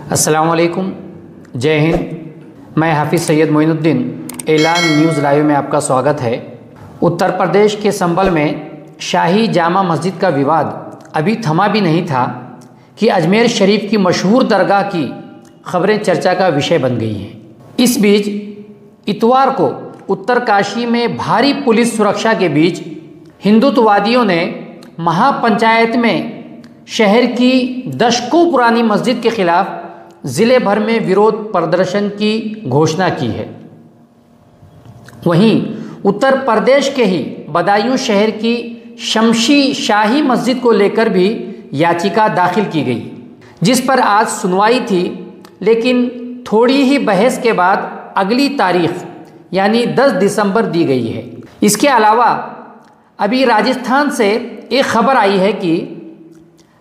अस्सलाम वालेकुम, जय हिंद। मैं हाफिज़ सैयद मोइनुद्दीन ऐलान न्यूज़ लाइव में आपका स्वागत है। उत्तर प्रदेश के संभल में शाही जामा मस्जिद का विवाद अभी थमा भी नहीं था कि अजमेर शरीफ की मशहूर दरगाह की खबरें चर्चा का विषय बन गई हैं। इस बीच इतवार को उत्तरकाशी में भारी पुलिस सुरक्षा के बीच हिंदुत्ववादियों ने महापंचायत में शहर की दशकों पुरानी मस्जिद के खिलाफ ज़िले भर में विरोध प्रदर्शन की घोषणा की है। वहीं उत्तर प्रदेश के ही बदायूं शहर की शमशी शाही मस्जिद को लेकर भी याचिका दाखिल की गई, जिस पर आज सुनवाई थी, लेकिन थोड़ी ही बहस के बाद अगली तारीख यानी 10 दिसंबर दी गई है। इसके अलावा अभी राजस्थान से एक खबर आई है कि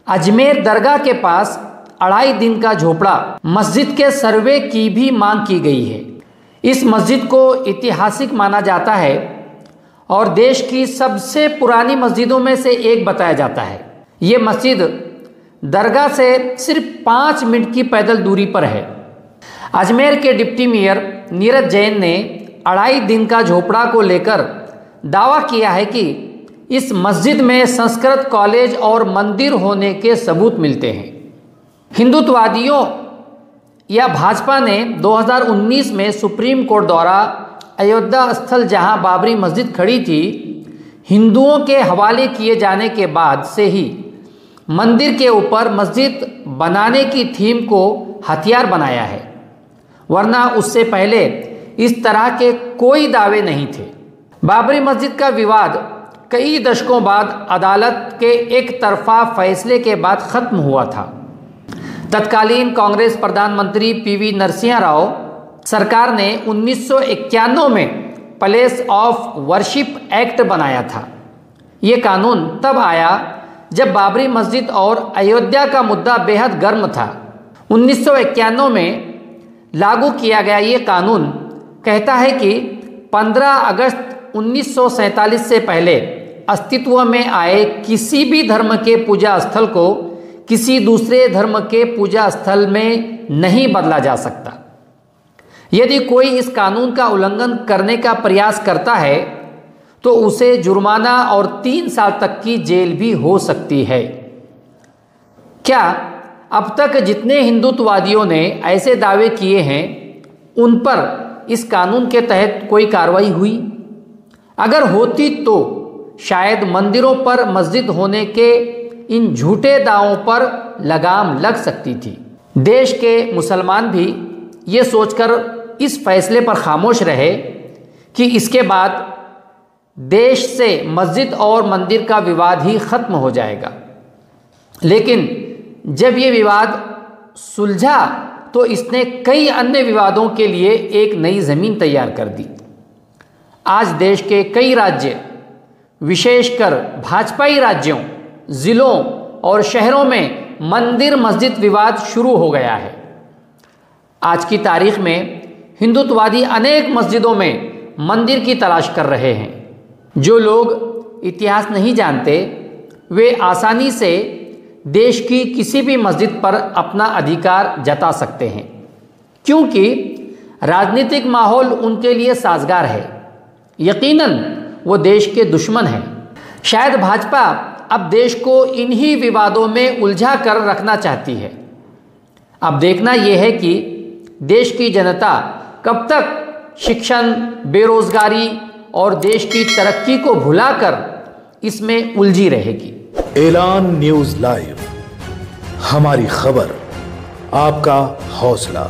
अजमेर दरगाह के पास 2.5 दिन का झोपड़ा मस्जिद के सर्वे की भी मांग की गई है। इस मस्जिद को ऐतिहासिक माना जाता है और देश की सबसे पुरानी मस्जिदों में से एक बताया जाता है। ये मस्जिद दरगाह से सिर्फ 5 मिनट की पैदल दूरी पर है। अजमेर के डिप्टी मेयर नीरज जैन ने 2.5 दिन का झोपड़ा को लेकर दावा किया है कि इस मस्जिद में संस्कृत कॉलेज और मंदिर होने के सबूत मिलते हैं। हिंदुत्ववादियों या भाजपा ने 2019 में सुप्रीम कोर्ट द्वारा अयोध्या स्थल जहां बाबरी मस्जिद खड़ी थी, हिंदुओं के हवाले किए जाने के बाद से ही मंदिर के ऊपर मस्जिद बनाने की थीम को हथियार बनाया है, वरना उससे पहले इस तरह के कोई दावे नहीं थे। बाबरी मस्जिद का विवाद कई दशकों बाद अदालत के एक तरफा फैसले के बाद खत्म हुआ था। तत्कालीन कांग्रेस प्रधानमंत्री पीवी नरसिम्हा राव सरकार ने 1991 में प्लेस ऑफ वर्शिप एक्ट बनाया था। ये कानून तब आया जब बाबरी मस्जिद और अयोध्या का मुद्दा बेहद गर्म था। 1991 में लागू किया गया ये कानून कहता है कि 15 अगस्त 1947 से पहले अस्तित्व में आए किसी भी धर्म के पूजा स्थल को किसी दूसरे धर्म के पूजा स्थल में नहीं बदला जा सकता। यदि कोई इस कानून का उल्लंघन करने का प्रयास करता है तो उसे जुर्माना और 3 साल तक की जेल भी हो सकती है। क्या अब तक जितने हिंदुत्ववादियों ने ऐसे दावे किए हैं उन पर इस कानून के तहत कोई कार्रवाई हुई? अगर होती तो शायद मंदिरों पर मस्जिद होने के इन झूठे दावों पर लगाम लग सकती थी। देश के मुसलमान भी ये सोचकर इस फैसले पर खामोश रहे कि इसके बाद देश से मस्जिद और मंदिर का विवाद ही खत्म हो जाएगा। लेकिन जब ये विवाद सुलझा तो इसने कई अन्य विवादों के लिए एक नई ज़मीन तैयार कर दी। आज देश के कई राज्य, विशेषकर भाजपाई राज्यों, ज़िलों और शहरों में मंदिर मस्जिद विवाद शुरू हो गया है। आज की तारीख में हिंदुत्ववादी अनेक मस्जिदों में मंदिर की तलाश कर रहे हैं। जो लोग इतिहास नहीं जानते वे आसानी से देश की किसी भी मस्जिद पर अपना अधिकार जता सकते हैं, क्योंकि राजनीतिक माहौल उनके लिए साजगार है। यकीनन वो देश के दुश्मन हैं। शायद भाजपा अब देश को इन्हीं विवादों में उलझा कर रखना चाहती है। अब देखना यह है कि देश की जनता कब तक शिक्षण, बेरोजगारी और देश की तरक्की को भुलाकर इसमें उलझी रहेगी। ऐलान न्यूज़ लाइव, हमारी खबर, आपका हौसला।